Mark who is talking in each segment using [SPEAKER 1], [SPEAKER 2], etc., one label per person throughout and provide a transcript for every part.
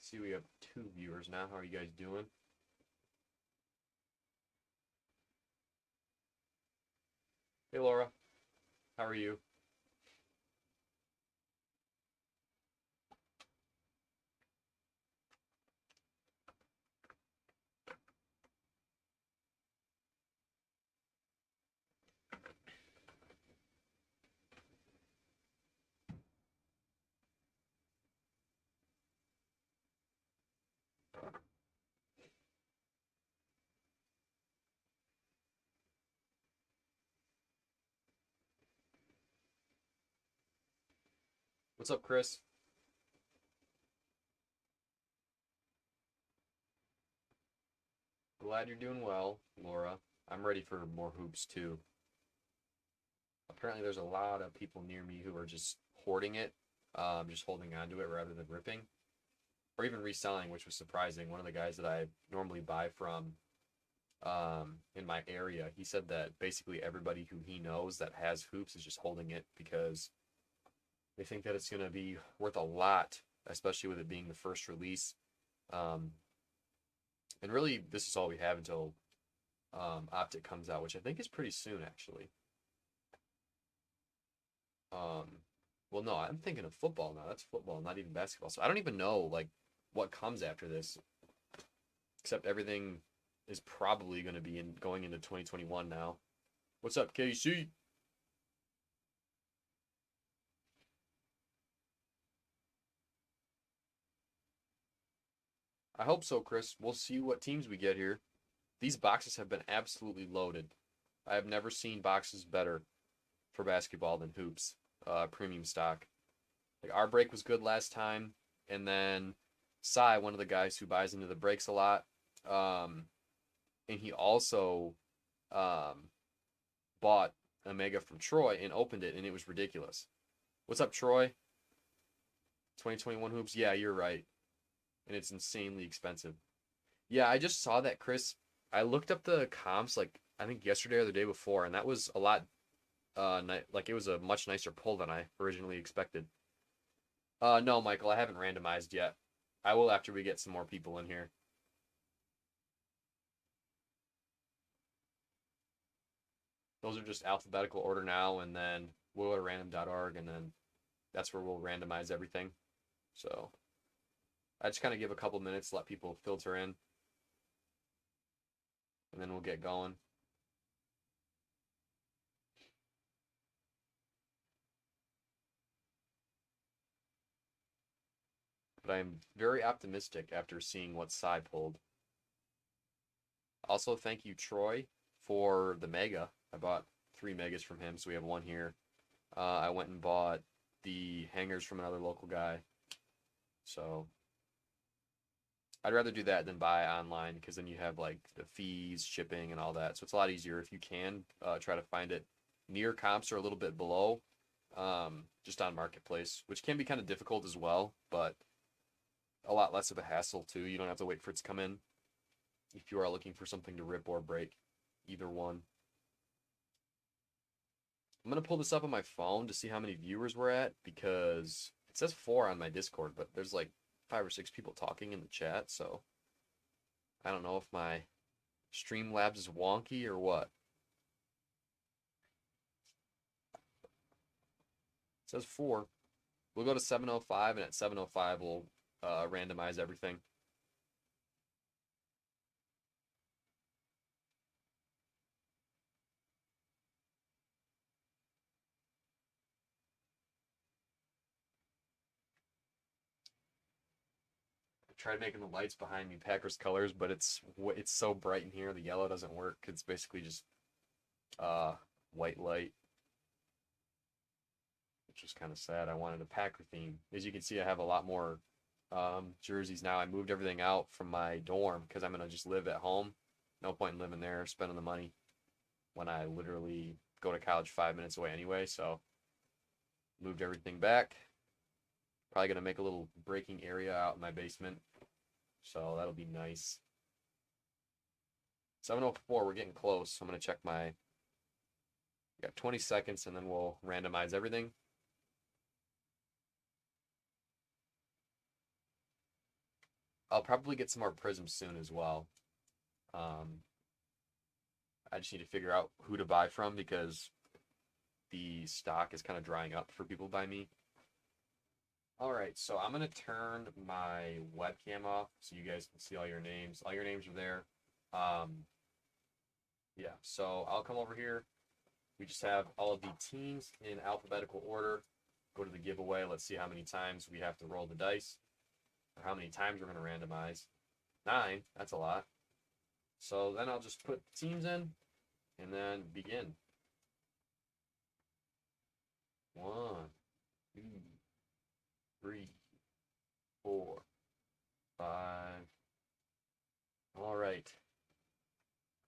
[SPEAKER 1] See, we have two viewers now. How are you guys doing? Hey, Laura. How are you? What's up, Chris? Glad you're doing well, Laura. I'm ready for more hoops too. Apparently, there's a lot of people near me who are just hoarding it, just holding on to it rather than ripping, or even reselling, which was surprising. One of the guys that I normally buy from in my area, he said that basically everybody who he knows that has hoops is just holding it because they think that it's going to be worth a lot, especially with it being the first release. Um, and really, this is all we have until Optic comes out, which I think is pretty soon, actually. Um, well, no, I'm thinking of football now. That's football, not even basketball. So I don't even know like what comes after this, except everything is probably going to be going into 2021 now. What's up, KC? I hope so, Chris. We'll see what teams we get here. These boxes have been absolutely loaded. I have never seen boxes better for basketball than hoops, premium stock. Like our break was good last time, and then Sai, one of the guys who buys into the breaks a lot, um, and he also um, bought a Mega from Troy and opened it, and it was ridiculous. What's up, Troy? 2021 hoops? Yeah, you're right, and it's insanely expensive. Yeah, I just saw that, Chris. I looked up the comps like I think yesterday or the day before, and that was a lot. Like it was a much nicer pull than I originally expected. No, Michael, I haven't randomized yet. I will after we get some more people in here. Those are just alphabetical order now, and then we'll go to random.org, and then that's where we'll randomize everything. So I just kind of give a couple minutes, let people filter in, and then we'll get going. But I'm very optimistic after seeing what Psy pulled. Also, thank you, Troy, for the Mega. I bought 3 Megas from him, so we have one here. I went and bought the hangers from another local guy. So I'd rather do that than buy online because then you have like the fees, shipping, and all that. So it's a lot easier if you can try to find it near comps or a little bit below, just on Marketplace, which can be kind of difficult as well, but a lot less of a hassle too. You don't have to wait for it to come in if you are looking for something to rip or break, either one. I'm gonna pull this up on my phone to see how many viewers we're at because it says 4 on my Discord, but there's like 5 or 6 people talking in the chat, so I don't know if my Streamlabs is wonky or what. It says 4. We'll go to 705, and at 705 we'll randomize everything. tried making the lights behind me Packers colors, but it's so bright in here. The yellow doesn't work. It's basically just white light, which is kind of sad. I wanted a Packer theme. As you can see, I have a lot more jerseys now. I moved everything out from my dorm because I'm gonna just live at home. No point in living there, spending the money when I literally go to college 5 minutes away anyway. So moved everything back. Probably gonna make a little breaking area out in my basement. So that'll be nice. 7:04, we're getting close. I'm gonna check my. Got 20 seconds, and then we'll randomize everything. I'll probably get some more prisms soon as well. I just need to figure out who to buy from because the stock is kind of drying up for people to buy me. All right, so I'm going to turn my webcam off so you guys can see all your names. All your names are there. Yeah, so I'll come over here. We just have all of the teams in alphabetical order. Go to the giveaway. Let's see how many times we have to roll the dice, or how many times we're going to randomize. 9, that's a lot. So then I'll just put the teams in and then begin. 1, 2, 3, 4, 5. All right.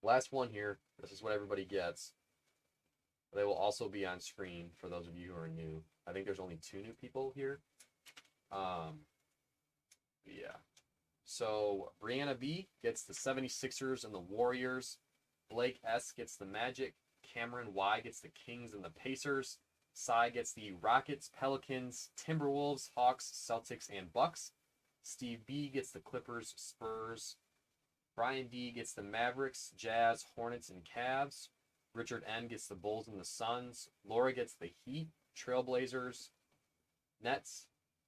[SPEAKER 1] Last one here. This is what everybody gets. They will also be on screen for those of you who are new. I think there's only 2 new people here. Yeah. So Brianna B gets the 76ers and the Warriors. Blake S gets the Magic. Cameron Y gets the Kings and the Pacers. Cy gets the Rockets, Pelicans, Timberwolves, Hawks, Celtics, and Bucks. Steve B gets the Clippers, Spurs. Brian D gets the Mavericks, Jazz, Hornets, and Cavs. Richard N gets the Bulls and the Suns. Laura gets the Heat, Trailblazers, Nets,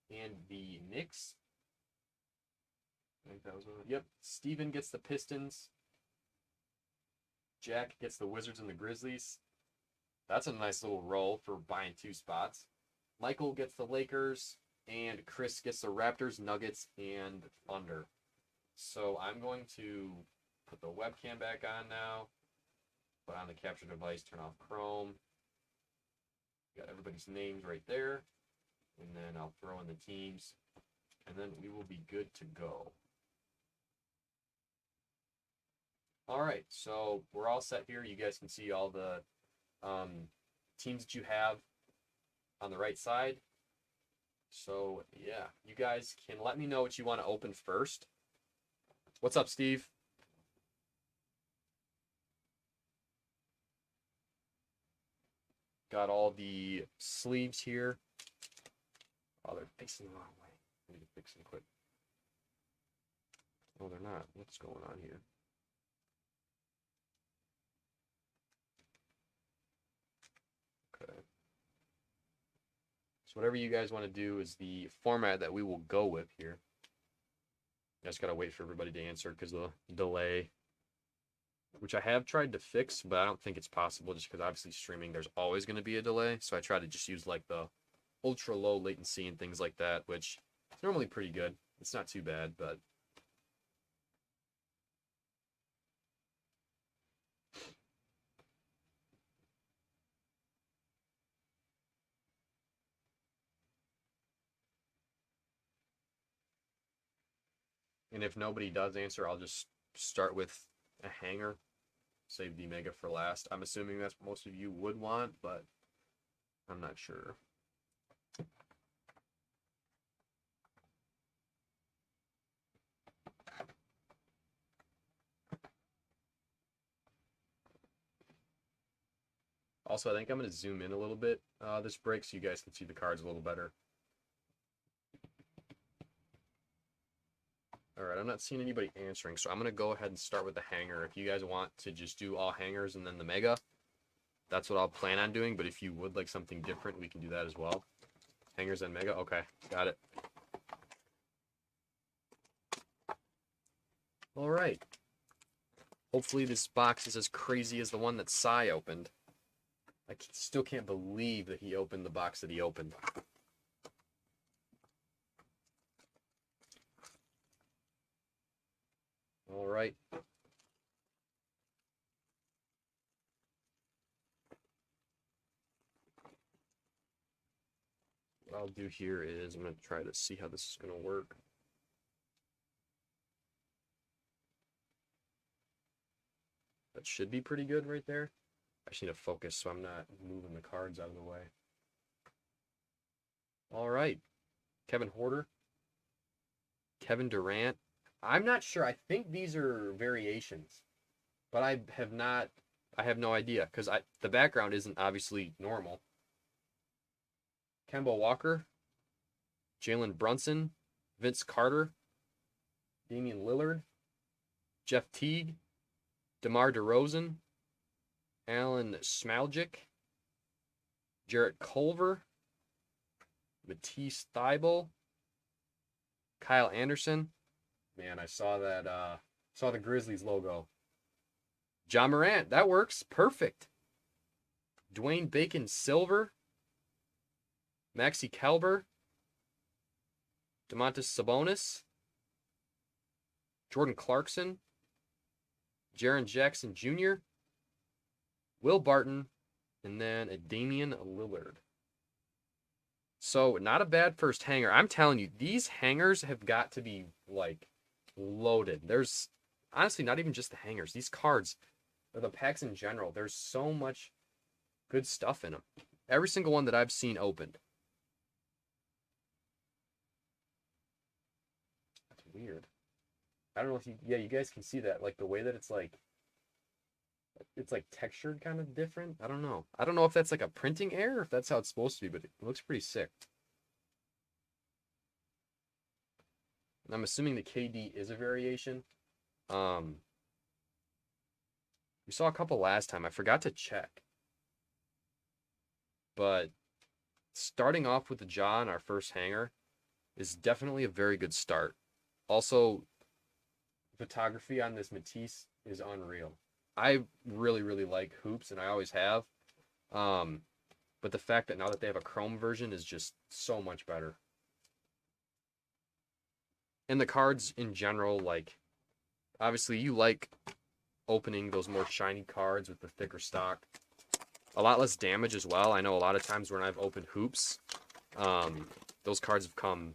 [SPEAKER 1] and the Knicks. I think that was one. Yep. Steven gets the Pistons. Jack gets the Wizards and the Grizzlies. That's a nice little roll for buying 2 spots. Michael gets the Lakers, and Chris gets the Raptors, Nuggets, and Thunder. So I'm going to put the webcam back on now. Put on the capture device, turn off Chrome. Got everybody's names right there. And then I'll throw in the teams. And then we will be good to go. All right, so we're all set here. You guys can see all the teams that you have on the right side. So, yeah, you guys can let me know what you want to open first. What's up, Steve? Got all the sleeves here. Oh, they're facing the wrong way. I need to fix them quick. Oh, they're not. What's going on here? Okay. So whatever you guys want to do is the format that we will go with here. I just gotta wait for everybody to answer because of the delay, which I have tried to fix, but I don't think it's possible just because obviously streaming, there's always going to be a delay. So I try to just use like the ultra low latency and things like that, which is normally pretty good. It's not too bad, but and if nobody does answer, I'll just start with a hanger. Save the mega for last. I'm assuming that's what most of you would want, but I'm not sure. Also, I think I'm going to zoom in a little bit this break so you guys can see the cards a little better. All right, I'm not seeing anybody answering, so I'm going to go ahead and start with the hanger. If you guys want to just do all hangers and then the mega, that's what I'll plan on doing. But if you would like something different, we can do that as well. Hangers and mega. Okay, got it. All right. Hopefully this box is as crazy as the one that Cy opened. I still can't believe that he opened the box that he opened. I'll do here is I'm going to try to see how this is going to work. That should be pretty good right there. I just need to focus so I'm not moving the cards out of the way. All right. Kevin Huerter. Kevin Durant. I'm not sure. I think these are variations, but I have no idea because the background isn't obviously normal. Kemba Walker, Jalen Brunson, Vince Carter, Damian Lillard, Jeff Teague, DeMar DeRozan, Alan Smailagic, Jarrett Culver, Matisse Thybulle, Kyle Anderson. Man, I saw that. Saw the Grizzlies logo. Ja Morant, that works perfect. Dwayne Bacon Silver, Maxi Kelber, Domantas Sabonis, Jordan Clarkson, Jaren Jackson Jr., Will Barton, and then a Damian Lillard. So, not a bad first hanger. I'm telling you, these hangers have got to be, like, loaded. There's, honestly, not even just the hangers. These cards, or the packs in general, there's so much good stuff in them. Every single one that I've seen opened. That's weird. I don't know if you guys can see that. Like, the way that it's like textured kind of different. I don't know. I don't know if that's like a printing error, or if that's how it's supposed to be, but it looks pretty sick. And I'm assuming the KD is a variation. We saw a couple last time. I forgot to check. But starting off with the Ja in our first hanger is definitely a very good start. Also, photography on this Matisse is unreal. I really, really like hoops, and I always have. But the fact that now that they have a chrome version is just so much better. And the cards in general, like, obviously you like opening those more shiny cards with the thicker stock. A lot less damage as well. I know a lot of times when I've opened hoops, those cards have come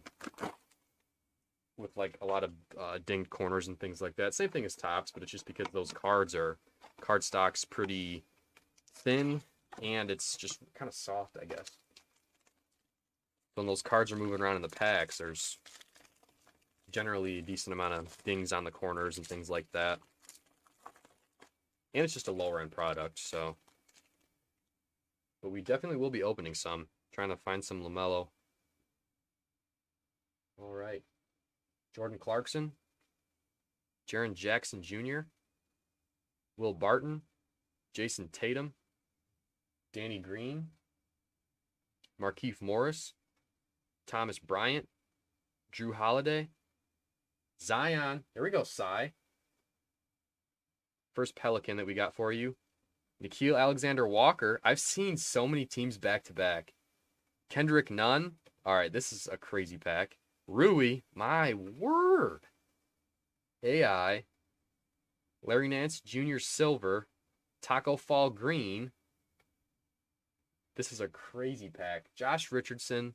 [SPEAKER 1] with like a lot of dinged corners and things like that. Same thing as tops, but it's just because those card stock's pretty thin and it's just kind of soft, I guess. When those cards are moving around in the packs, there's generally a decent amount of dings on the corners and things like that. And it's just a lower end product, so. But we definitely will be opening some. Trying to find some LaMelo. All right. Jordan Clarkson. Jaren Jackson Jr. Will Barton. Jason Tatum. Danny Green. Markieff Morris. Thomas Bryant. Drew Holiday. Zion. There we go, Cy. First Pelican that we got for you. Nickeil Alexander-Walker. I've seen so many teams back-to-back. Kendrick Nunn. All right, this is a crazy pack. Rui. My word. AI. Larry Nance Jr. Silver. Taco Fall Green. This is a crazy pack. Josh Richardson.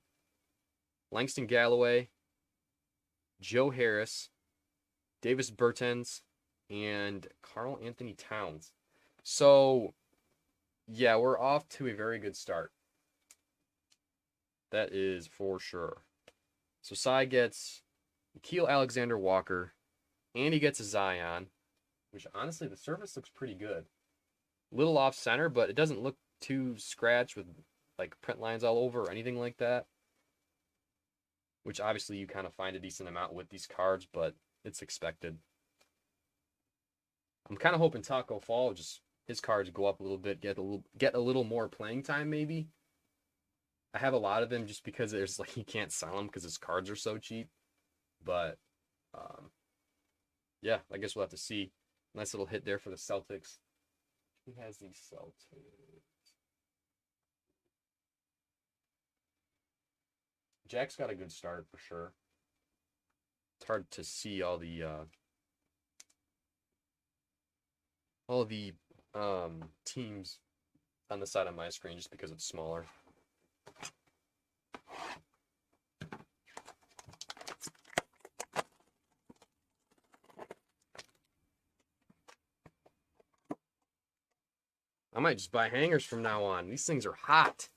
[SPEAKER 1] Langston Galloway. Joe Harris. Davis Bertans. And Karl Anthony Towns. So, yeah, we're off to a very good start. That is for sure. So, Cy gets Nickeil Alexander-Walker, and he gets a Zion, which honestly, the surface looks pretty good. Little off center, but it doesn't look too scratched with like print lines all over or anything like that. Which obviously you kind of find a decent amount with these cards, but it's expected. I'm kind of hoping Taco Fall just his cards go up a little bit, get a little more playing time maybe. I have a lot of them just because there's like you can't sell them because his cards are so cheap. But yeah, I guess we'll have to see. Nice little hit there for the Celtics. Who has these Celtics? Jack's got a good start for sure. It's hard to see all the teams on the side of my screen just because it's smaller. I might just buy hangers from now on. These things are hot.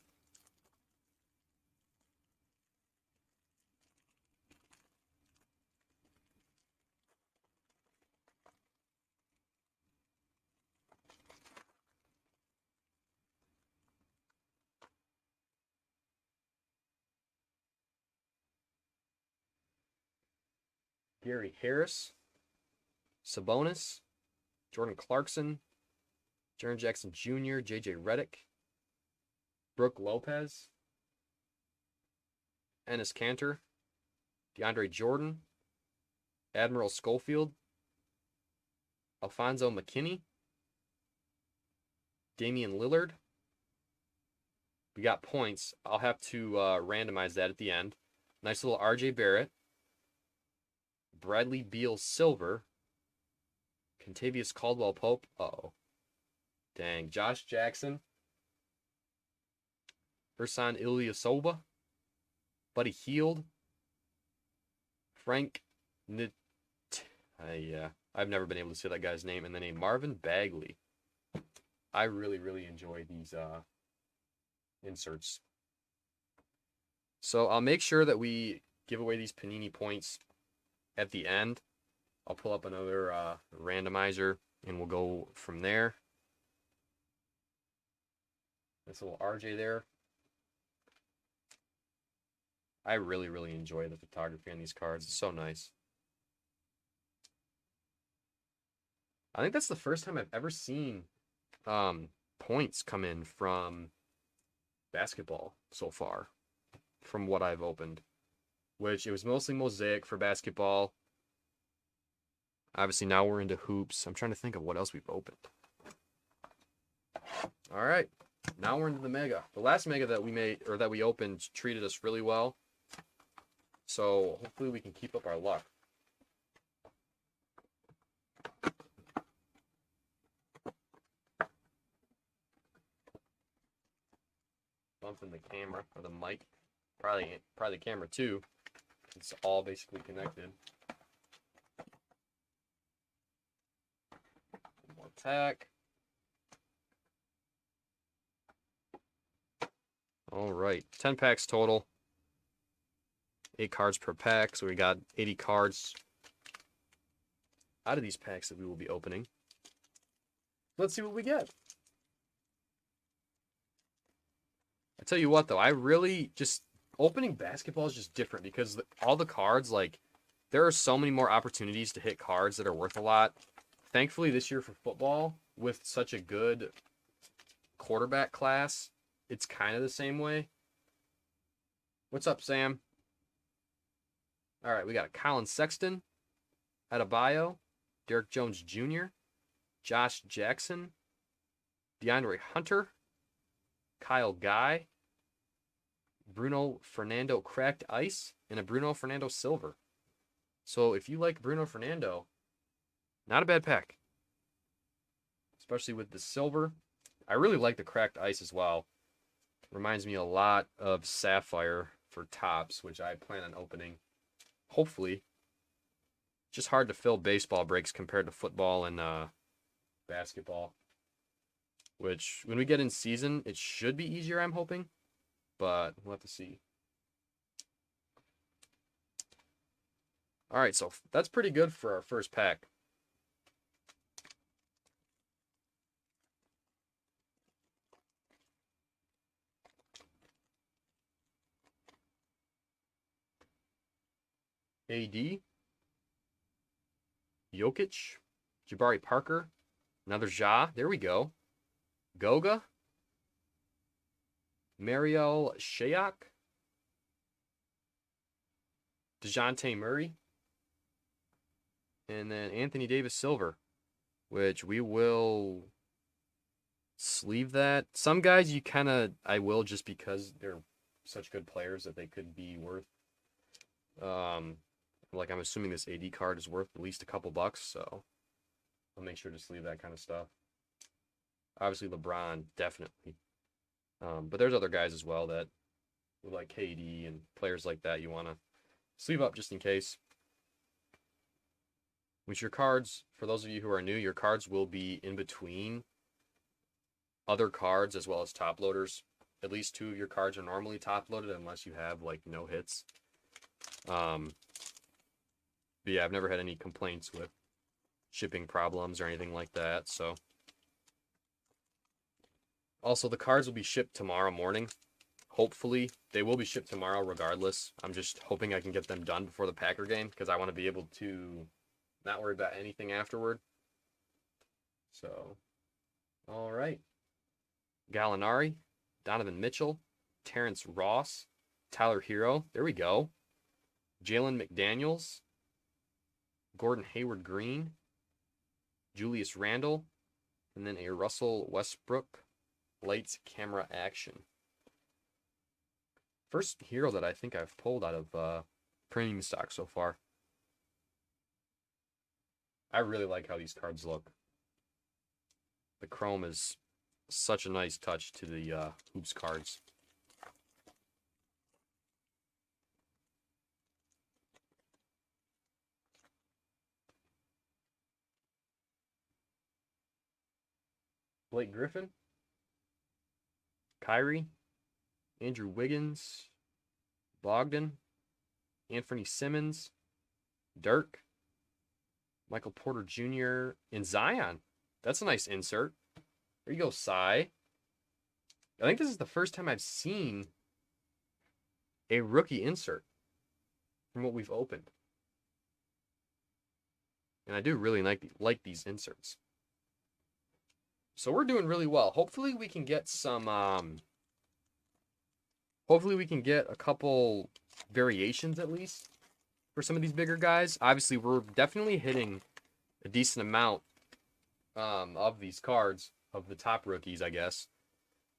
[SPEAKER 1] Gary Harris, Sabonis, Jordan Clarkson, Jaren Jackson Jr., J.J. Redick, Brooke Lopez, Enes Kanter, DeAndre Jordan, Admiral Schofield, Alfonso McKinney, Damian Lillard. We got points. I'll have to randomize that at the end. Nice little R.J. Barrett, Bradley Beal Silver, Contavious Caldwell Pope. Uh-oh. Dang. Josh Jackson, Ersan Ilyasova, Buddy Hield, Frank Nit. Yeah, I've never been able to say that guy's name. And then a Marvin Bagley. I really, really enjoy these inserts. So I'll make sure that we give away these Panini points at the end. I'll pull up another randomizer and we'll go from there. This little RJ there. I really, really enjoy the photography on these cards. It's so nice. I think that's the first time I've ever seen points come in from basketball so far, from what I've opened. Which, it was mostly Mosaic for basketball. Obviously, now we're into hoops. I'm trying to think of what else we've opened. All right. Now we're into the Mega. The last Mega that we made, or that we opened, treated us really well. So, hopefully we can keep up our luck. Bumping the camera, or the mic. Probably the camera too. It's all basically connected. One more pack. All right, 10 packs total. 8 cards per pack, so we got 80 cards out of these packs that we will be opening. Let's see what we get. I tell you what, though, I really just... Opening basketball is just different because all the cards, like, there are so many more opportunities to hit cards that are worth a lot. Thankfully, this year for football, with such a good quarterback class, it's kind of the same way. What's up, Sam? All right, we got Colin Sexton, Adebayo, Derek Jones Jr., Josh Jackson, DeAndre Hunter, Kyle Guy, Bruno Fernando Cracked Ice, and a Bruno Fernando Silver. So if you like Bruno Fernando, not a bad pack. Especially with the silver. I really like the Cracked Ice as well. Reminds me a lot of Sapphire for Topps, which I plan on opening. Hopefully. Just hard to fill baseball breaks compared to football and basketball. Which, when we get in season, it should be easier, I'm hoping. But we'll have to see. All right, so that's pretty good for our first pack. AD, Jokic, Jabari Parker, another Ja. There we go. Goga, Mariel Shayok, DeJounte Murray, and then Anthony Davis Silver, which we will sleeve that. Some guys I will just because they're such good players that they could be worth, like I'm assuming this AD card is worth at least a couple bucks, so I'll make sure to sleeve that kind of stuff. Obviously LeBron, definitely. But there's other guys as well that, with like KD and players like that, you want to sleeve up just in case. Which your cards, for those of you who are new, your cards will be in between other cards as well as top loaders. At least 2 of your cards are normally top loaded unless you have like no hits. But yeah, I've never had any complaints with shipping problems or anything like that. So also the cards will be shipped tomorrow morning. Hopefully they will be shipped tomorrow regardless. I'm just hoping I can get them done before the Packer game because I want to be able to not worry about anything afterward. So, all right. Gallinari, Donovan Mitchell, Terrence Ross, Tyler Hero. There we go. Jalen McDaniels, Gordon Hayward Green, Julius Randle, and then a Russell Westbrook lights camera action. First hero that I think I've pulled out of premium stock so far. I really like how these cards look. The chrome is such a nice touch to the Hoops cards. Blake Griffin, Kyrie, Andrew Wiggins, Bogdan, Anthony Simmons, Dirk, Michael Porter Jr., and Zion. That's a nice insert. There you go, Cy. I think this is the first time I've seen a rookie insert from what we've opened. And I do really like these inserts. So we're doing really well. Hopefully we can get some hopefully we can get a couple variations at least for some of these bigger guys. Obviously, we're definitely hitting a decent amount of these cards, of the top rookies, I guess.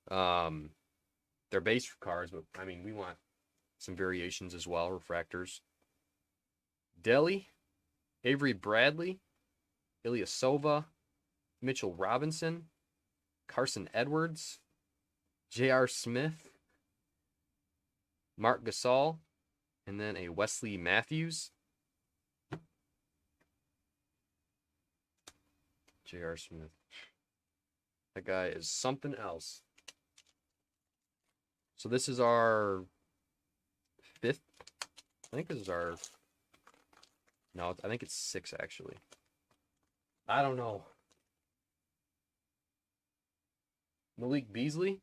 [SPEAKER 1] They're base cards, but I mean, we want some variations as well, refractors. Delhi, Avery Bradley, Ilyasova, Mitchell Robinson, Carson Edwards, J.R. Smith, Mark Gasol, and then a Wesley Matthews. J.R. Smith. That guy is something else. So this is our 5th. I think this is our... No, I think it's 6 actually. I don't know. Malik Beasley,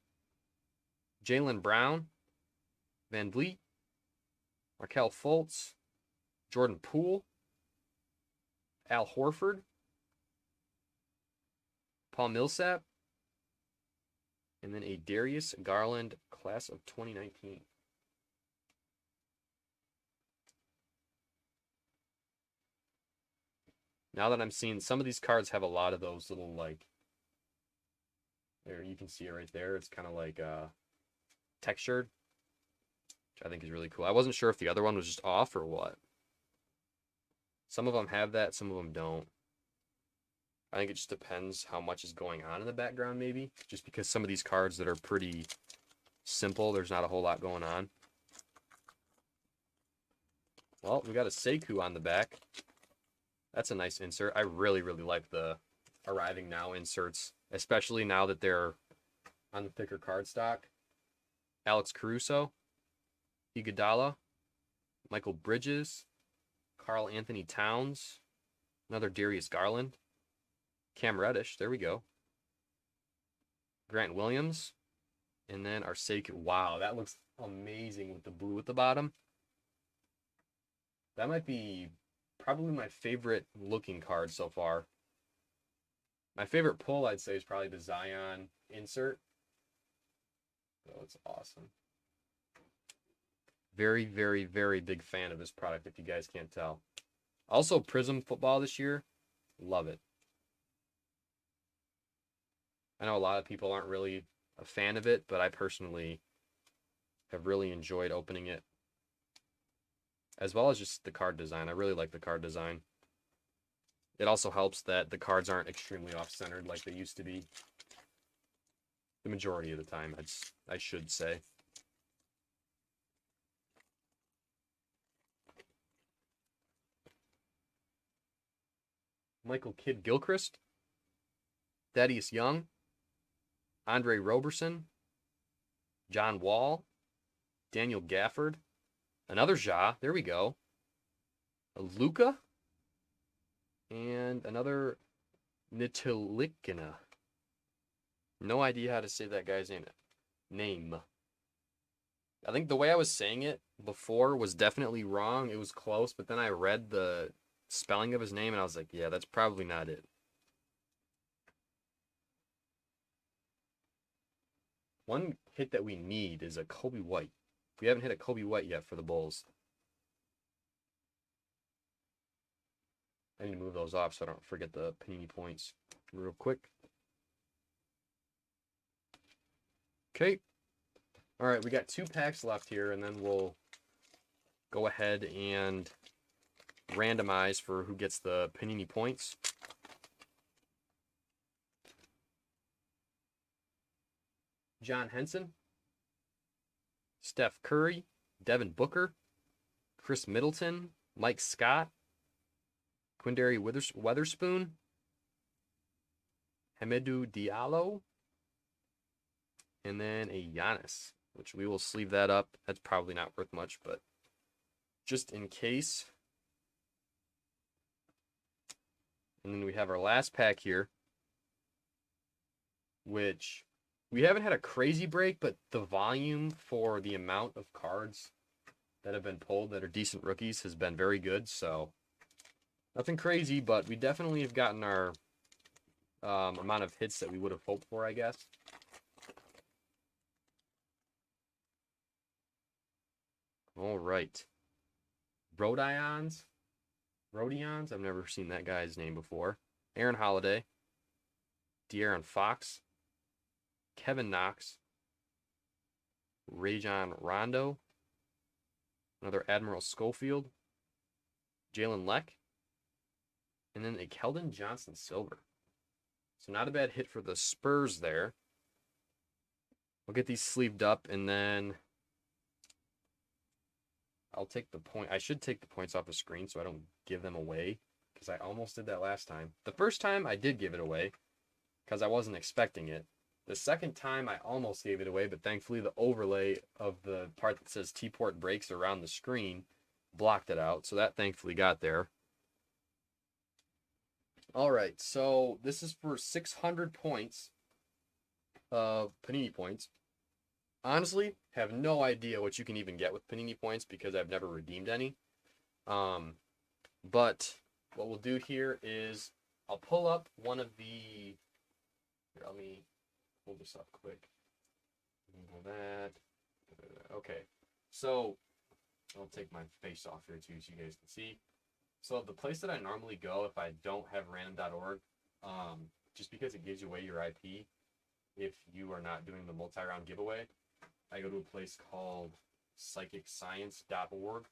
[SPEAKER 1] Jaylen Brown, Van Vliet, Markelle Fultz, Jordan Poole, Al Horford, Paul Millsap, and then a Darius Garland class of 2019. Now that I'm seeing some of these cards have a lot of those little like, there you can see it right there. It's kind of like textured, which I think is really cool. I wasn't sure if the other one was just off or what. Some of them have that, some of them don't. I think it just depends how much is going on in the background, maybe. Just because some of these cards that are pretty simple, there's not a whole lot going on. Well, we got a Sekou on the back. That's a nice insert. I really, really like the Arriving Now inserts, especially now that they're on the thicker card stock. Alex Caruso, Iguodala, Michael Bridges, Karl Anthony Towns, another Darius Garland, Cam Reddish, there we go. Grant Williams, and then our Sekou. Wow, that looks amazing with the blue at the bottom. That might be probably my favorite looking card so far. My favorite pull, I'd say, is probably the Zion insert. Oh, it's awesome. Very, very, very big fan of this product, if you guys can't tell. Also, Prism football this year. Love it. I know a lot of people aren't really a fan of it, but I personally have really enjoyed opening it. As well as just the card design. I really like the card design. It also helps that the cards aren't extremely off-centered like they used to be. The majority of the time, I should say. Michael Kidd-Gilchrist, Thaddeus Young, Andre Roberson, John Wall, Daniel Gafford, another Ja. There we go. A Luka, and another Nitilikina. No idea how to say that guy's name. I think the way I was saying it before was definitely wrong. It was close, but then I read the spelling of his name and I was like, yeah, that's probably not it. One hit that we need is a Kobe White. We haven't hit a Kobe White yet for the Bulls. I need to move those off so I don't forget the Panini points real quick. Okay. All right, we got 2 packs left here, and then we'll go ahead and randomize for who gets the Panini points. John Henson, Steph Curry, Devin Booker, Chris Middleton, Mike Scott, Quindary Weatherspoon, Hamidou Diallo, and then a Giannis, which we will sleeve that up. That's probably not worth much, but just in case. And then we have our last pack here, which we haven't had a crazy break, but the volume for the amount of cards that have been pulled that are decent rookies has been very good. So nothing crazy, but we definitely have gotten our amount of hits that we would have hoped for, I guess. All right. Rodions. I've never seen that guy's name before. Aaron Holiday. De'Aaron Fox. Kevin Knox. Rajon Rondo. Another Admiral Schofield. Jalen Leck. And then a Keldon Johnson Silver. So not a bad hit for the Spurs there. We'll get these sleeved up, and then I'll take the point. I should take the points off the screen so I don't give them away, because I almost did that last time. The first time I did give it away because I wasn't expecting it. The second time I almost gave it away, but thankfully the overlay of the part that says T-Port breaks around the screen blocked it out, so that thankfully got there. All right, so this is for 600 points of Panini points. Honestly, have no idea what you can even get with Panini points because I've never redeemed any. But what we'll do here is I'll pull up one of the... Here, let me pull this up quick. Pull that. Okay, so I'll take my face off here too so you guys can see. So the place that I normally go if I don't have random.org, just because it gives you away your IP if you are not doing the multi-round giveaway, I go to a place called psychicscience.org,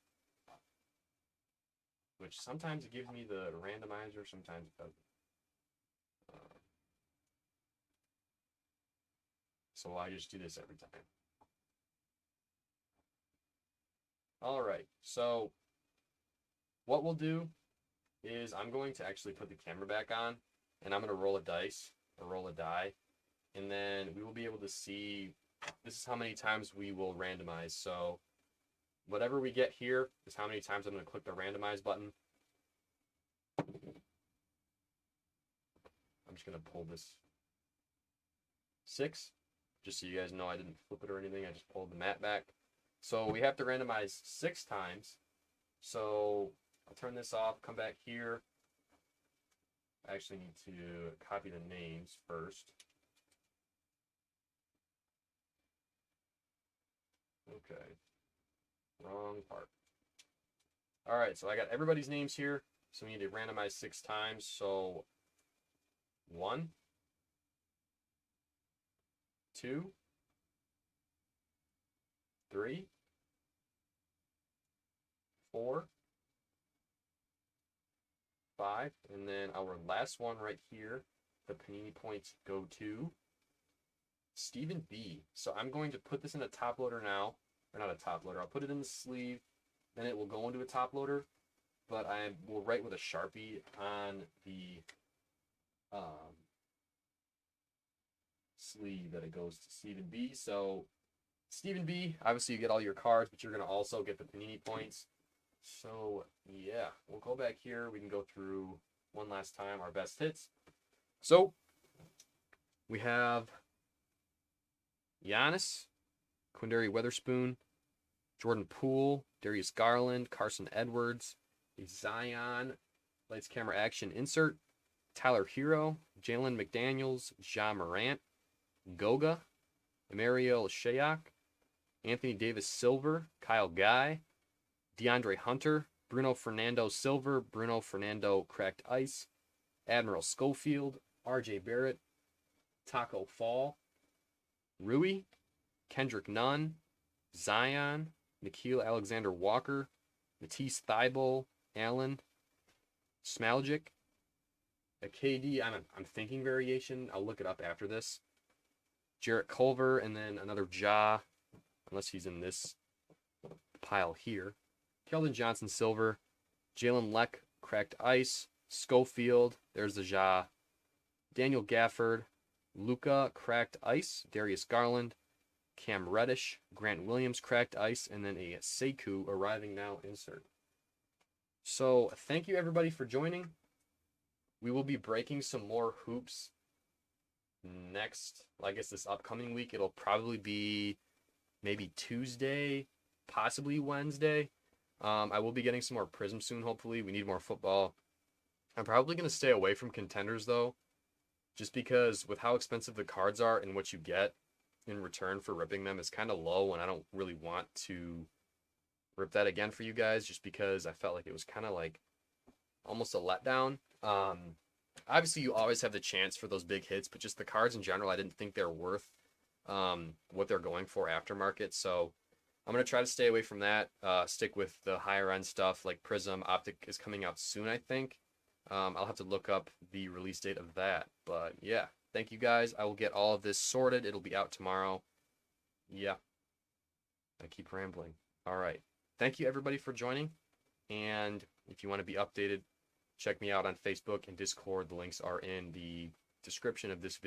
[SPEAKER 1] which sometimes it gives me the randomizer, sometimes it doesn't. So I just do this every time. All right, so what we'll do is I'm going to actually put the camera back on, and I'm going to roll a dice, or roll a die, and then we will be able to see, this is how many times we will randomize. So whatever we get here is how many times I'm going to click the randomize button. I'm just going to pull this 6, just so you guys know I didn't flip it or anything. I just pulled the mat back. So we have to randomize 6 times. So I'll turn this off, come back here. I actually need to copy the names first. Okay, wrong part. All right, so I got everybody's names here. So we need to randomize 6 times. So 1, 2, 3, 4, 5, and then our last one right here, the Panini points go to Stephen B. So I'm going to put this in a top loader now, or not a top loader. I'll put it in the sleeve, then it will go into a top loader. But I will write with a Sharpie on the sleeve that it goes to Stephen B. So, Stephen B, obviously you get all your cards, but you're going to also get the Panini points. So, yeah, we'll go back here. We can go through one last time our best hits. So, we have Giannis, Quindary Weatherspoon, Jordan Poole, Darius Garland, Carson Edwards, Zion, Lights Camera Action insert, Tyler Hero, Jalen McDaniels, Ja Morant, Goga, Emariel Shayok, Anthony Davis Silver, Kyle Guy, DeAndre Hunter, Bruno Fernando Silver, Bruno Fernando Cracked Ice, Admiral Schofield, RJ Barrett, Taco Fall, Rui, Kendrick Nunn, Zion, Nickeil Alexander Walker, Matisse Thybulle, Allen, Smaljic, a KD, I'm thinking variation. I'll look it up after this. Jarrett Culver, and then another Ja, unless he's in this pile here. Keldon Johnson Silver, Jalen Leck Cracked Ice, Schofield, there's the Ja, Daniel Gafford, Luka Cracked Ice, Darius Garland, Cam Reddish, Grant Williams Cracked Ice, and then a Sekou Arriving Now insert. So thank you everybody for joining. We will be breaking some more hoops next, I guess this upcoming week. It'll probably be maybe Tuesday, possibly Wednesday. I will be getting some more Prism soon, hopefully. We need more football. I'm probably going to stay away from contenders, though, just because with how expensive the cards are and what you get in return for ripping them is kind of low, and I don't really want to rip that again for you guys, just because I felt like it was kind of like almost a letdown. Obviously, you always have the chance for those big hits, but just the cards in general, I didn't think they're worth what they're going for aftermarket. So I'm going to try to stay away from that, stick with the higher end stuff like Prism. Optic is coming out soon, I think. I'll have to look up the release date of that. But yeah, thank you guys. I will get all of this sorted. It'll be out tomorrow. Yeah, I keep rambling. All right. Thank you, everybody, for joining. And if you want to be updated, check me out on Facebook and Discord. The links are in the description of this video.